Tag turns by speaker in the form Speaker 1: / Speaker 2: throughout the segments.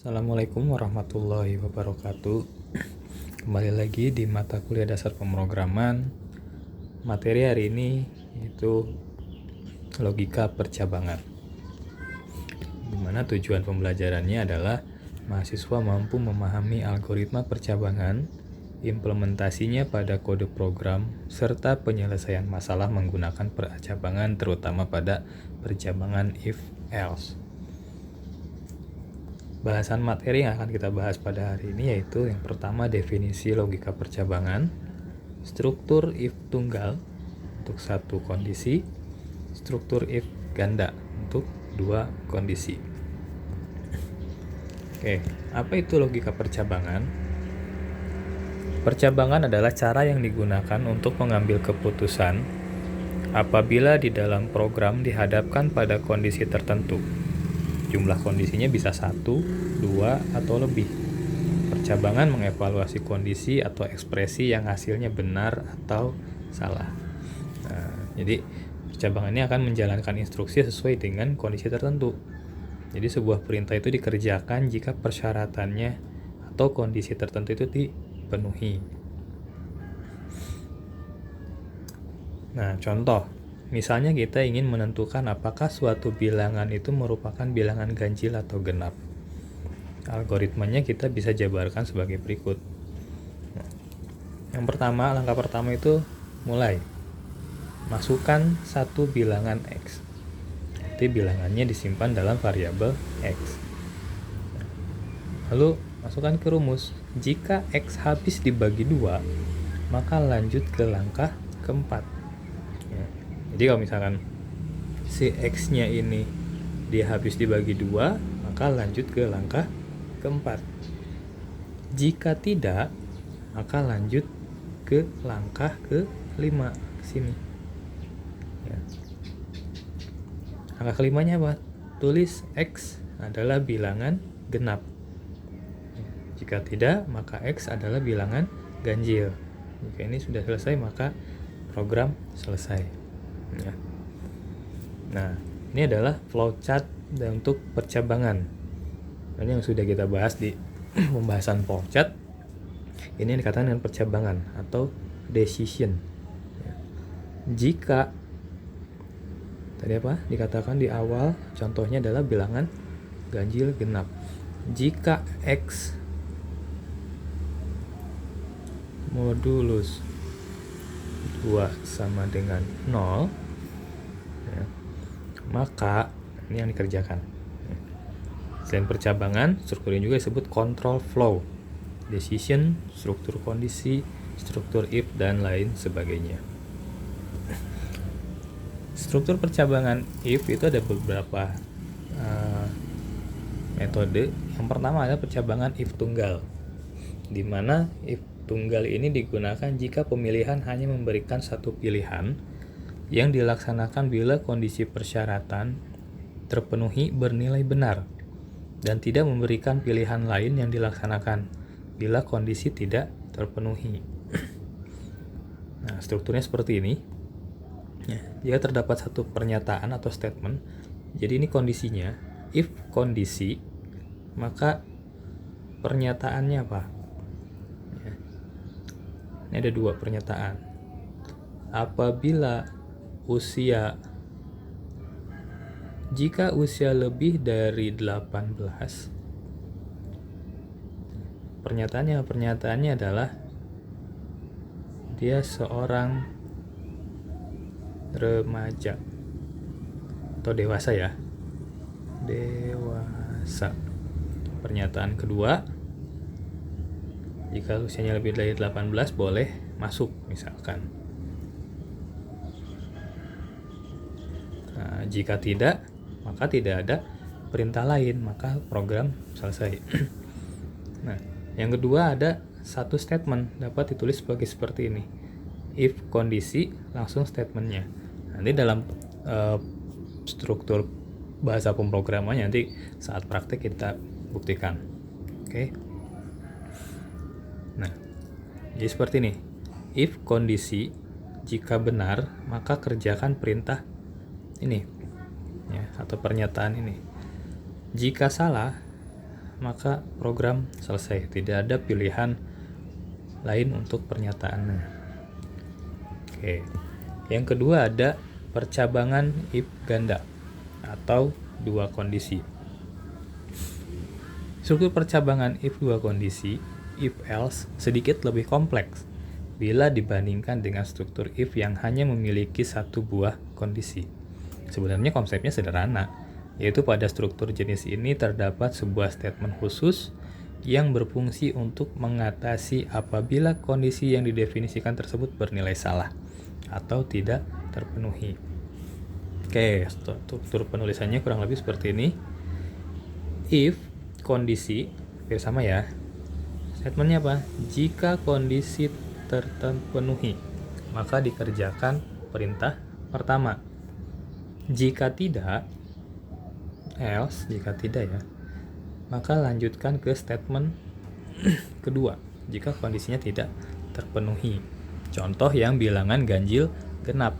Speaker 1: Assalamualaikum warahmatullahi wabarakatuh. Kembali lagi di mata kuliah dasar pemrograman. Materi hari ini yaitu logika percabangan, di mana tujuan pembelajarannya adalah mahasiswa mampu memahami algoritma percabangan, implementasinya pada kode program, serta penyelesaian masalah menggunakan percabangan terutama pada percabangan if-else. Bahasan materi yang akan kita bahas pada hari ini yaitu yang pertama definisi logika percabangan, struktur if tunggal untuk satu kondisi, struktur if ganda untuk dua kondisi. Oke, apa itu logika percabangan? Percabangan adalah cara yang digunakan untuk mengambil keputusan apabila di dalam program dihadapkan pada kondisi tertentu. Jumlah kondisinya bisa 1, 2, atau lebih. Percabangan mengevaluasi kondisi atau ekspresi yang hasilnya benar atau salah. Jadi percabangan ini akan menjalankan instruksi sesuai dengan kondisi tertentu. Jadi sebuah perintah itu dikerjakan jika persyaratannya atau kondisi tertentu itu dipenuhi. Nah, contoh. Misalnya kita ingin menentukan apakah suatu bilangan itu merupakan bilangan ganjil atau genap. Algoritmanya kita bisa jabarkan sebagai berikut. Yang pertama, langkah pertama itu mulai. Masukkan satu bilangan X. Nanti bilangannya disimpan dalam variabel X. Lalu masukkan ke rumus. Jika X habis dibagi 2, maka lanjut ke langkah keempat. Jadi kalau misalkan si X-nya ini dia habis dibagi 2, maka lanjut ke langkah keempat. Jika tidak, maka lanjut ke langkah ke-5 ke sini. Ya. Langkah kelimanya apa? Tulis X adalah bilangan genap. Jika tidak, maka X adalah bilangan ganjil. Jika ini sudah selesai, maka program selesai. Ya. Nah, ini adalah flowchart untuk percabangan. Ini yang sudah kita bahas di pembahasan flowchart. Ini yang dikatakan dengan percabangan atau decision. Ya. Jika tadi apa? Dikatakan di awal, contohnya adalah bilangan ganjil genap. Jika X modulus 2 sama dengan 0, ya, maka ini yang dikerjakan. Selain percabangan, struktur ini juga disebut control flow, decision, struktur kondisi, struktur if, dan lain sebagainya. Struktur percabangan if itu ada beberapa metode. Yang pertama adalah percabangan if tunggal, di mana if tunggal ini digunakan jika pemilihan hanya memberikan satu pilihan yang dilaksanakan bila kondisi persyaratan terpenuhi bernilai benar dan tidak memberikan pilihan lain yang dilaksanakan bila kondisi tidak terpenuhi. Nah, strukturnya seperti ini. Ya, jika terdapat satu pernyataan atau statement, jadi ini kondisinya, if kondisi, maka pernyataannya apa? Ini ada dua pernyataan. Apabila jika usia lebih dari 18, pernyataannya adalah dia seorang remaja atau dewasa ya. Dewasa. Pernyataan kedua, jika usianya lebih dari 18 boleh masuk misalkan. Nah, jika tidak, maka tidak ada perintah lain, maka program selesai. Nah, yang kedua ada satu statement dapat ditulis seperti ini. If kondisi langsung statementnya. Nanti dalam struktur bahasa pemrogramannya nanti saat praktek kita buktikan. Oke. Nah, jadi seperti ini. If kondisi jika benar, maka kerjakan perintah ini, ya, atau pernyataan ini. Jika salah, maka program selesai. Tidak ada pilihan lain untuk pernyataannya. Oke. Yang kedua ada percabangan if ganda atau dua kondisi. Struktur percabangan if dua kondisi, if else, sedikit lebih kompleks bila dibandingkan dengan struktur if yang hanya memiliki satu buah kondisi. Sebenarnya konsepnya sederhana, yaitu pada struktur jenis ini terdapat sebuah statement khusus yang berfungsi untuk mengatasi apabila kondisi yang didefinisikan tersebut bernilai salah atau tidak terpenuhi. Oke, struktur penulisannya kurang lebih seperti ini. If kondisi, sama ya. Statementnya apa? Jika kondisi terpenuhi, maka dikerjakan perintah pertama. Jika tidak, else, jika tidak ya, maka lanjutkan ke statement kedua jika kondisinya tidak terpenuhi. Contoh yang bilangan ganjil genap,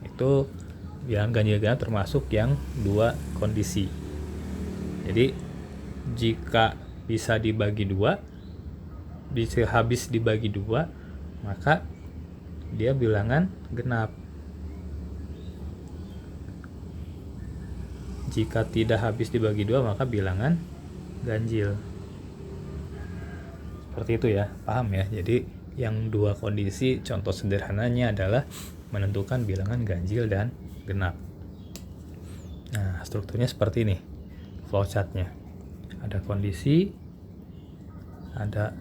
Speaker 1: itu bilangan ganjil genap termasuk yang dua kondisi. Jadi jika bisa dibagi dua, bisa habis dibagi dua, maka dia bilangan genap. Jika tidak habis dibagi dua, maka bilangan ganjil. Seperti itu ya, paham ya? Jadi yang dua kondisi, contoh sederhananya adalah menentukan bilangan ganjil dan genap. Nah, strukturnya seperti ini, flowchartnya. Ada kondisi, ada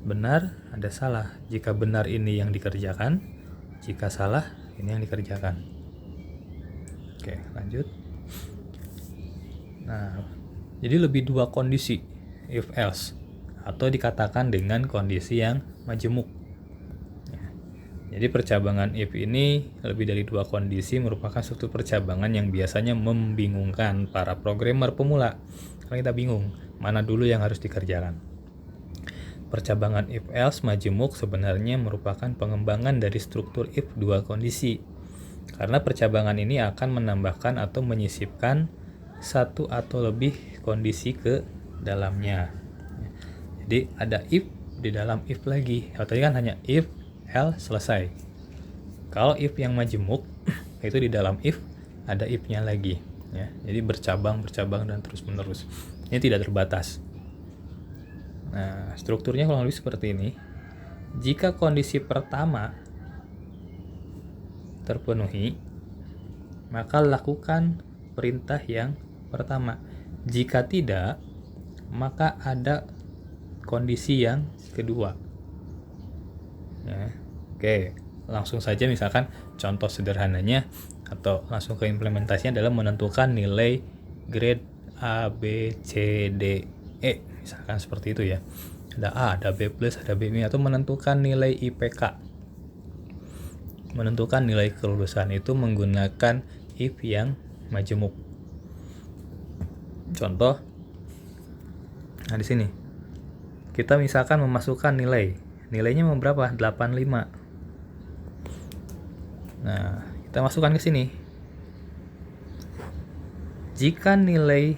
Speaker 1: benar, ada salah. Jika benar ini yang dikerjakan, jika salah ini yang dikerjakan. Oke, lanjut. Nah, jadi lebih dua kondisi if else, atau dikatakan dengan kondisi yang majemuk. Jadi percabangan if ini lebih dari dua kondisi merupakan struktur percabangan yang biasanya membingungkan para programmer pemula. Karena kita bingung mana dulu yang harus dikerjakan. Percabangan if else majemuk sebenarnya merupakan pengembangan dari struktur if dua kondisi. Karena percabangan ini akan menambahkan atau menyisipkan satu atau lebih kondisi ke dalamnya. Jadi ada if di dalam if lagi. Kalau tadi kan hanya if, else, selesai. Kalau if yang majemuk itu di dalam if ada if-nya lagi ya. Jadi bercabang dan terus menerus. Ini tidak terbatas. Nah, strukturnya kurang lebih seperti ini. Jika kondisi pertama terpenuhi, maka lakukan perintah yang pertama. Jika tidak, maka ada kondisi yang kedua. Ya, oke, langsung saja misalkan contoh sederhananya atau langsung ke implementasinya adalah menentukan nilai grade A, B, C, D, E. Misalkan seperti itu ya. Ada A, ada B+, ada B-, atau menentukan nilai IPK. Menentukan nilai kelulusan itu menggunakan if yang majemuk. Contoh, nah di sini kita misalkan memasukkan nilainya mau berapa? 85. Nah, kita masukkan ke sini. Jika nilai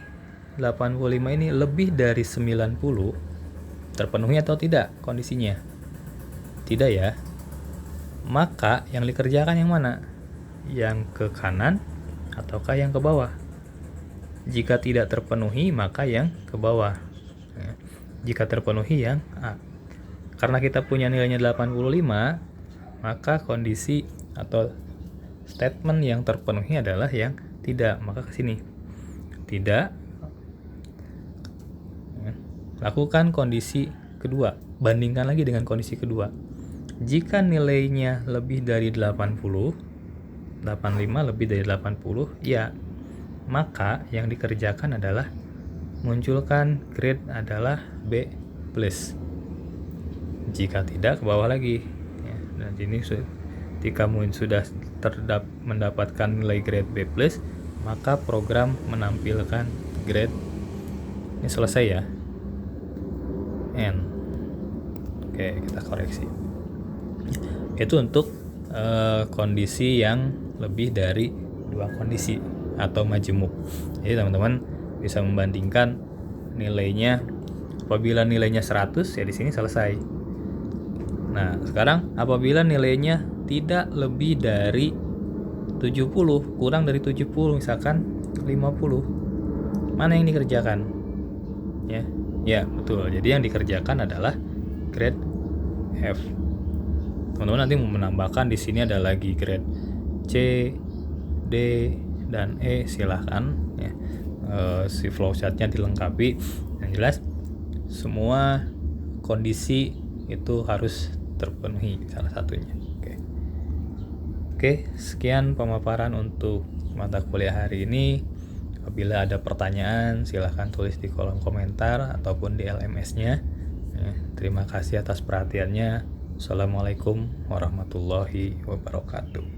Speaker 1: 85 ini lebih dari 90, terpenuhi atau tidak kondisinya? Tidak ya. Maka yang dikerjakan yang mana? Yang ke kanan ataukah yang ke bawah? Jika tidak terpenuhi, maka yang ke bawah. Jika terpenuhi yang A. Karena kita punya nilainya 85, maka kondisi atau statement yang terpenuhi adalah yang tidak. Maka ke sini. Tidak. Lakukan kondisi kedua. Bandingkan lagi dengan kondisi kedua. Jika nilainya lebih dari 80, 85 lebih dari 80, ya, maka yang dikerjakan adalah munculkan grade adalah B+. Jika tidak, ke bawah lagi. Ya, dan ini ketika sudah mendapatkan nilai grade B+, maka program menampilkan grade. Ini selesai ya. N. Oke, kita koreksi. Itu untuk kondisi yang lebih dari dua kondisi atau majemuk. Jadi teman-teman bisa membandingkan nilainya, apabila nilainya 100 ya di sini selesai. Nah, sekarang apabila nilainya tidak lebih dari 70, kurang dari 70, misalkan 50, mana yang dikerjakan? Ya, betul. Jadi yang dikerjakan adalah grade F. Teman-teman nanti mau menambahkan di sini ada lagi grade C, D, dan E, silahkan ya. Si flowchartnya dilengkapi. Yang jelas semua kondisi itu harus terpenuhi salah satunya. Oke, sekian pemaparan untuk mata kuliah hari ini. Apabila ada pertanyaan, silahkan tulis di kolom komentar ataupun di LMS-nya. Terima kasih atas perhatiannya. Assalamualaikum warahmatullahi wabarakatuh.